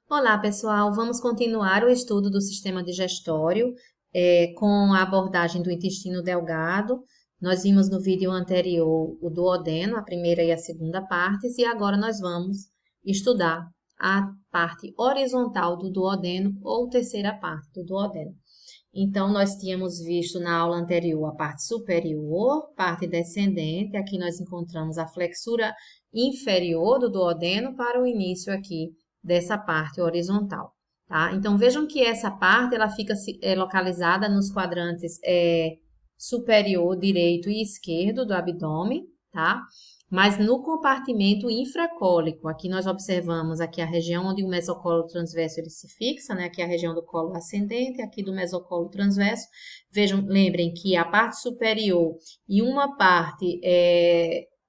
Olá, pessoal. Vamos continuar o estudo do sistema digestório com a abordagem do intestino delgado. Nós vimos no vídeo anterior o duodeno, a primeira e a segunda partes, e agora nós vamos estudar a parte horizontal do duodeno ou terceira parte do duodeno. Então, nós tínhamos visto na aula anterior a parte superior, parte descendente. Aqui nós encontramos a flexura inferior do duodeno para o início aqui dessa parte horizontal, tá? Então, vejam que essa parte, ela fica localizada nos quadrantes superior, direito e esquerdo do abdômen, tá? Mas no compartimento infracólico, aqui nós observamos aqui a região onde o mesocolo transverso ele se fixa, né? Aqui a região do colo ascendente, aqui do mesocolo transverso. Vejam, lembrem que a parte superior e uma parte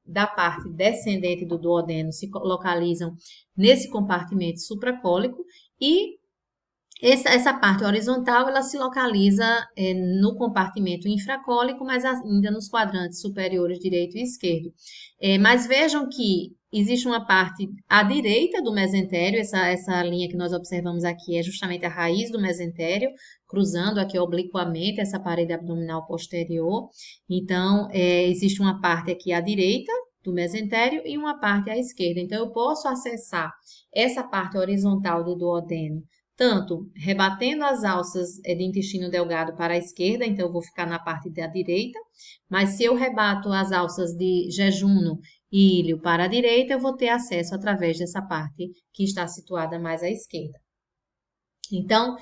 da parte descendente do duodeno se localizam nesse compartimento supracólico e essa parte horizontal, ela se localiza no compartimento infracólico, mas ainda nos quadrantes superiores direito e esquerdo. Mas vejam que existe uma parte à direita do mesentério, essa linha que nós observamos aqui é justamente a raiz do mesentério, cruzando aqui obliquamente essa parede abdominal posterior. Então, existe uma parte aqui à direita do mesentério e uma parte à esquerda. Então, eu posso acessar essa parte horizontal do duodeno tanto rebatendo as alças de intestino delgado para a esquerda, então eu vou ficar na parte da direita, mas se eu rebato as alças de jejunum e ilho para a direita, eu vou ter acesso através dessa parte que está situada mais à esquerda. Então,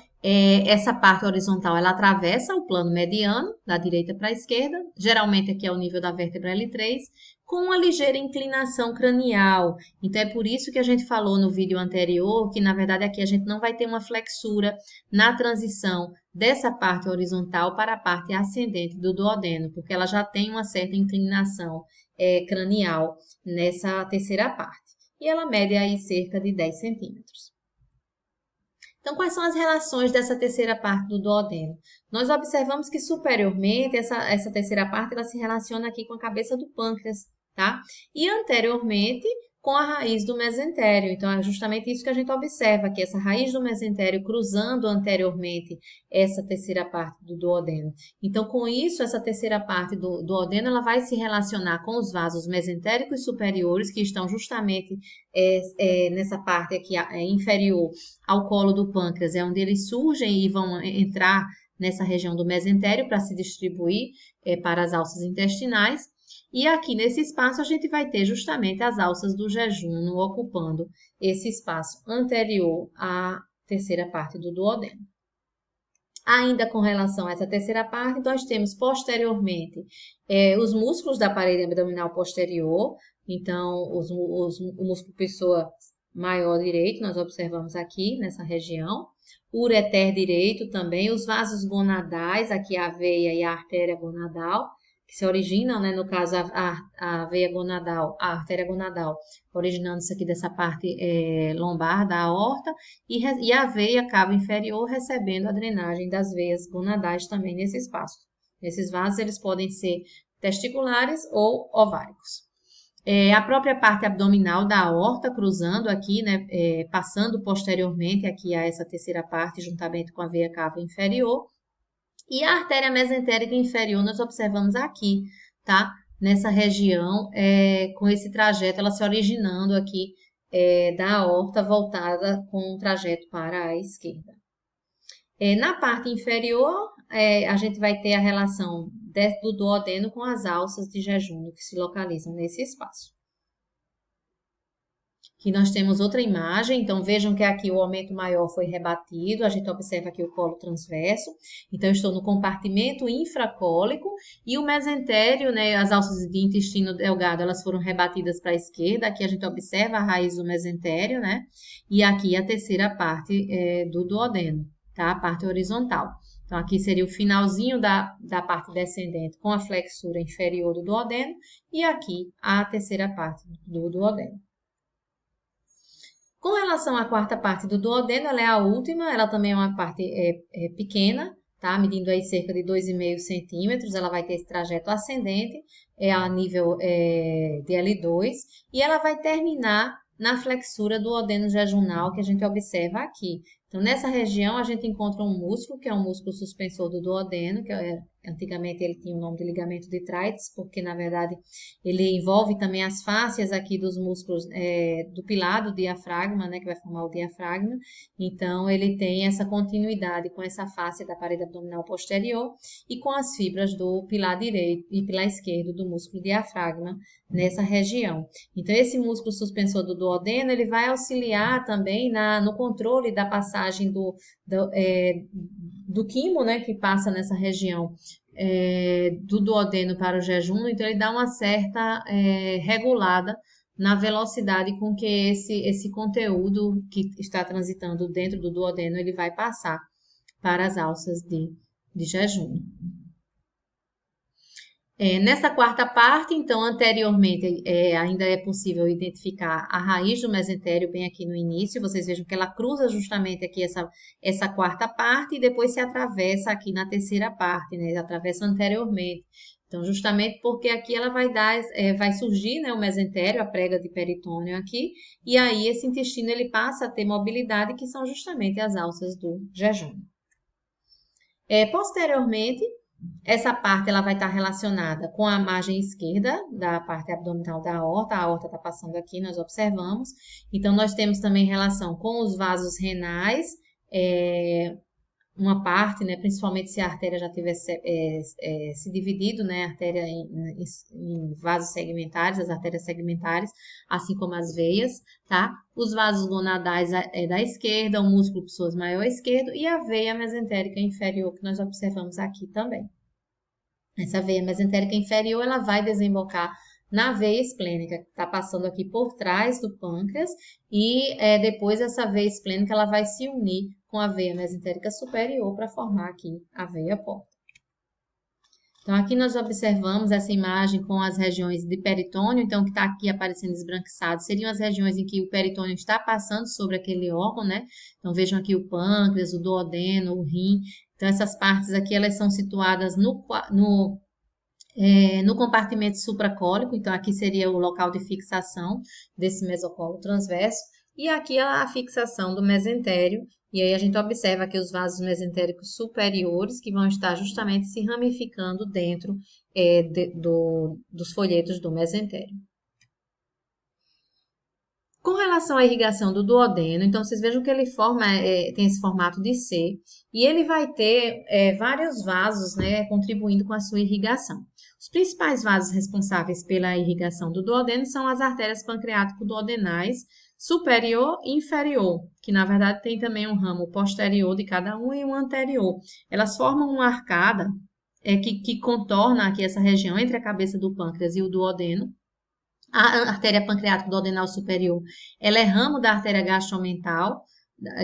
essa parte horizontal, ela atravessa o plano mediano, da direita para a esquerda, geralmente aqui é o nível da vértebra L3, com uma ligeira inclinação cranial. Então, é por isso que a gente falou no vídeo anterior, que na verdade aqui a gente não vai ter uma flexura na transição dessa parte horizontal para a parte ascendente do duodeno, porque ela já tem uma certa inclinação cranial nessa terceira parte. E ela mede aí cerca de 10 centímetros. Então, quais são as relações dessa terceira parte do duodeno? Nós observamos que superiormente, essa terceira parte, ela se relaciona aqui com a cabeça do pâncreas, tá? E anteriormente, com a raiz do mesentério. Então, é justamente isso que a gente observa aqui, essa raiz do mesentério cruzando anteriormente essa terceira parte do duodeno. Então, com isso, essa terceira parte do duodeno, ela vai se relacionar com os vasos mesentéricos superiores, que estão justamente nessa parte aqui inferior ao colo do pâncreas, é onde eles surgem e vão entrar nessa região do mesentério para se distribuir para as alças intestinais. E aqui nesse espaço a gente vai ter justamente as alças do jejunum ocupando esse espaço anterior à terceira parte do duodeno. Ainda com relação a essa terceira parte, nós temos posteriormente os músculos da parede abdominal posterior. Então, o músculo pessoa maior direito, nós observamos aqui nessa região. O ureter direito também, os vasos gonadais, aqui a veia e a artéria gonadal, que se originam, né, no caso a veia gonadal, a artéria gonadal, originando-se aqui dessa parte lombar da aorta, e a veia cavo inferior recebendo a drenagem das veias gonadais também nesse espaço. Esses vasos, eles podem ser testiculares ou ováricos. A própria parte abdominal da aorta, cruzando aqui, né, passando posteriormente aqui a essa terceira parte, juntamente com a veia cava inferior. E a artéria mesentérica inferior nós observamos aqui, tá? Nessa região, com esse trajeto, ela se originando aqui da aorta voltada com um trajeto para a esquerda. Na parte inferior, a gente vai ter a relação do duodeno com as alças de jejunum que se localizam nesse espaço. Aqui nós temos outra imagem, então vejam que aqui o aumento maior foi rebatido, a gente observa aqui o colo transverso, então eu estou no compartimento infracólico e o mesentério, né, as alças de intestino delgado, elas foram rebatidas para a esquerda, aqui a gente observa a raiz do mesentério, né, e aqui a terceira parte do duodeno, tá, a parte horizontal. Então, aqui seria o finalzinho da parte descendente com a flexura inferior do duodeno e aqui a terceira parte do duodeno. Com relação à quarta parte do duodeno, ela é a última, ela também é uma parte pequena, tá? Medindo aí cerca de 2,5 centímetros, ela vai ter esse trajeto ascendente, a nível de L2, e ela vai terminar na flexura do duodeno jejunal que a gente observa aqui. Então, nessa região, a gente encontra um músculo, que é um músculo suspensor do duodeno, antigamente ele tinha o nome de ligamento de Treitz, porque, na verdade, ele envolve também as fáscias aqui dos músculos do pilar do diafragma, né, que vai formar o diafragma. Então, ele tem essa continuidade com essa fáscia da parede abdominal posterior e com as fibras do pilar direito e pilar esquerdo do músculo diafragma nessa região. Então, esse músculo suspensor do duodeno, ele vai auxiliar também no controle da passagem do quimo, né, que passa nessa região do duodeno para o jejum. Então, ele dá uma certa regulada na velocidade com que esse conteúdo que está transitando dentro do duodeno, ele vai passar para as alças de jejum. Nessa quarta parte, então, anteriormente, ainda é possível identificar a raiz do mesentério bem aqui no início. Vocês vejam que ela cruza justamente aqui essa quarta parte e depois se atravessa aqui na terceira parte, né? Atravessa anteriormente. Então, justamente porque aqui ela vai surgir, né, o mesentério, a prega de peritônio aqui, e aí esse intestino ele passa a ter mobilidade, que são justamente as alças do jejum. Posteriormente, essa parte ela vai estar relacionada com a margem esquerda da parte abdominal da aorta. A aorta está passando aqui, nós observamos. Então, nós temos também relação com os vasos renais, uma parte, né, principalmente se a artéria já tiver se dividido, né, a artéria em vasos segmentares, as artérias segmentares, assim como as veias, tá? Os vasos gonadais da esquerda, o músculo psoas maior esquerdo e a veia mesentérica inferior, que nós observamos aqui também. Essa veia mesentérica inferior, ela vai desembocar na veia esplênica, que está passando aqui por trás do pâncreas, e depois essa veia esplênica ela vai se unir com a veia mesentérica superior para formar aqui a veia porta. Então, aqui nós observamos essa imagem com as regiões de peritônio, então, que está aqui aparecendo esbranquiçado, seriam as regiões em que o peritônio está passando sobre aquele órgão, né? Então, vejam aqui o pâncreas, o duodeno, o rim. Então, essas partes aqui, elas são situadas no compartimento supracólico, então aqui seria o local de fixação desse mesocolo transverso, e aqui a fixação do mesentério, e aí a gente observa aqui os vasos mesentéricos superiores, que vão estar justamente se ramificando dentro dos folhetos do mesentério. Com relação à irrigação do duodeno, então vocês vejam que ele tem esse formato de C, e ele vai ter vários vasos, né, contribuindo com a sua irrigação. Os principais vasos responsáveis pela irrigação do duodeno são as artérias pancreático-duodenais superior e inferior, que na verdade tem também um ramo posterior de cada um e um anterior. Elas formam uma arcada que contorna aqui essa região entre a cabeça do pâncreas e o duodeno. A artéria pancreático-duodenal superior, ela é ramo da artéria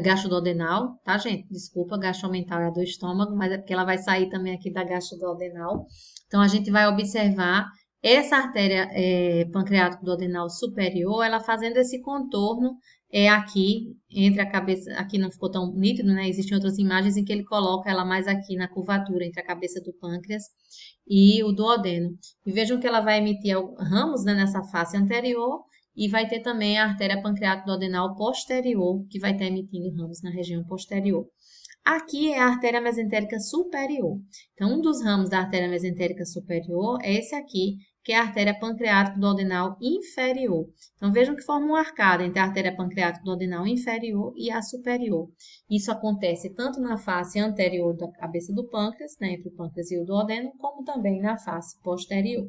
gastroduodenal, tá, gente? Desculpa, gastromental é a do estômago, mas é porque ela vai sair também aqui da gastroduodenal. Então, a gente vai observar essa artéria pancreático-duodenal superior, ela fazendo esse contorno aqui entre a cabeça, aqui não ficou tão nítido, né? Existem outras imagens em que ele coloca ela mais aqui na curvatura entre a cabeça do pâncreas e o duodeno. E vejam que ela vai emitir ramos, né, nessa face anterior e vai ter também a artéria pancreático-duodenal posterior, que vai estar emitindo ramos na região posterior. Aqui é a artéria mesentérica superior. Então, um dos ramos da artéria mesentérica superior é esse aqui, que é a artéria pancreático-duodenal inferior. Então, vejam que forma uma arcada entre a artéria pancreático-duodenal inferior e a superior. Isso acontece tanto na face anterior da cabeça do pâncreas, né, entre o pâncreas e o duodeno, como também na face posterior.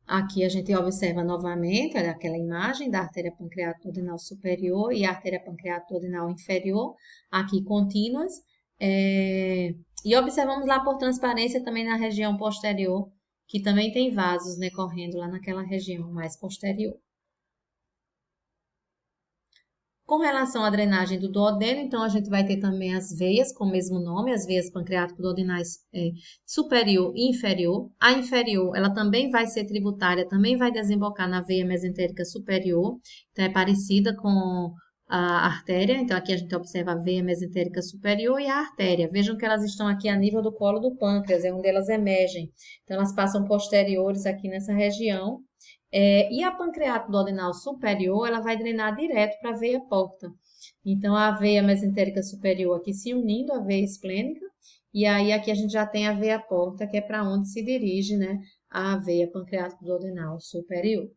Aqui a gente observa novamente, olha, aquela imagem da artéria pancreático-duodenal superior e a artéria pancreático-duodenal inferior, aqui contínuas. E observamos lá por transparência também na região posterior, que também tem vasos, né, correndo lá naquela região mais posterior. Com relação à drenagem do duodeno, então a gente vai ter também as veias com o mesmo nome, as veias pancreático-duodenais superior e inferior. A inferior, ela também vai ser tributária, também vai desembocar na veia mesentérica superior, então é parecida com a artéria, então aqui a gente observa a veia mesentérica superior e a artéria. Vejam que elas estão aqui a nível do colo do pâncreas, é onde elas emergem. Então elas passam posteriores aqui nessa região E a pancreato duodenal superior, ela vai drenar direto para a veia porta. Então, a veia mesentérica superior aqui se unindo à veia esplênica, e aí aqui a gente já tem a veia porta, que é para onde se dirige, né, a veia pancreático duodenal superior.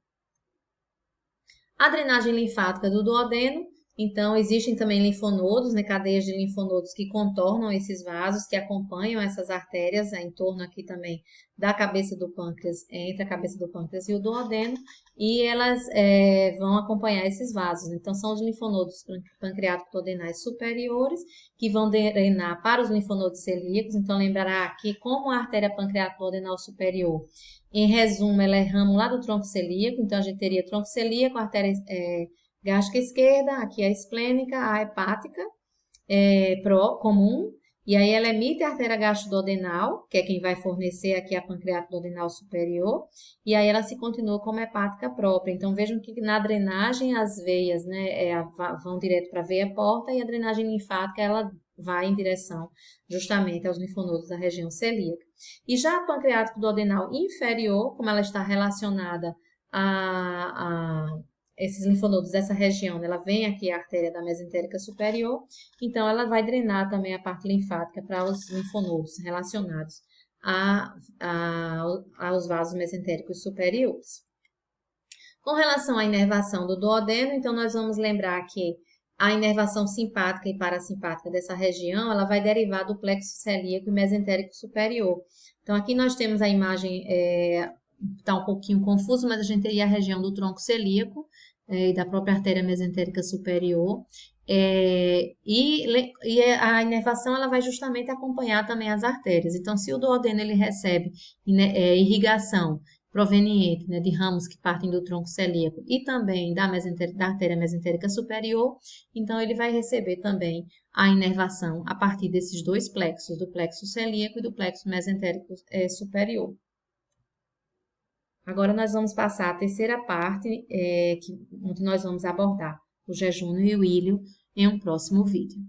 A drenagem linfática do duodeno, então existem também linfonodos, né, cadeias de linfonodos que contornam esses vasos, que acompanham essas artérias, em torno aqui também da cabeça do pâncreas, entre a cabeça do pâncreas e o duodeno, e elas vão acompanhar esses vasos. Então, são os linfonodos pancreático-duodenais superiores, que vão drenar para os linfonodos celíacos. Então, lembrará que como a artéria pancreático-duodenal superior, em resumo, ela é ramo lá do tronco celíaco, então a gente teria tronco celíaco, artéria gástrica esquerda, aqui a esplênica, a hepática, comum, e aí ela emite a artéria gastroduodenal, que é quem vai fornecer aqui a pancreato duodenal superior, e aí ela se continua como hepática própria. Então vejam que na drenagem as veias, né, vão direto para a veia porta e a drenagem linfática ela vai em direção justamente aos linfonodos da região celíaca. E já a pancreático duodenal inferior, como ela está relacionada a esses linfonodos dessa região, né, ela vem aqui a artéria da mesentérica superior, então ela vai drenar também a parte linfática para os linfonodos relacionados aos vasos mesentéricos superiores. Com relação à inervação do duodeno, então nós vamos lembrar que a inervação simpática e parasimpática dessa região, ela vai derivar do plexo celíaco e mesentérico superior. Então aqui nós temos a imagem, está um pouquinho confuso, mas a gente teria a região do tronco celíaco e da própria artéria mesentérica superior. E a inervação ela vai justamente acompanhar também as artérias. Então, se o duodeno ele recebe irrigação proveniente, né, de ramos que partem do tronco celíaco e também da artéria mesentérica superior, então ele vai receber também a inervação a partir desses dois plexos, do plexo celíaco e do plexo mesentérico superior. Agora nós vamos passar à terceira parte, onde nós vamos abordar o jejum e o ilho em um próximo vídeo.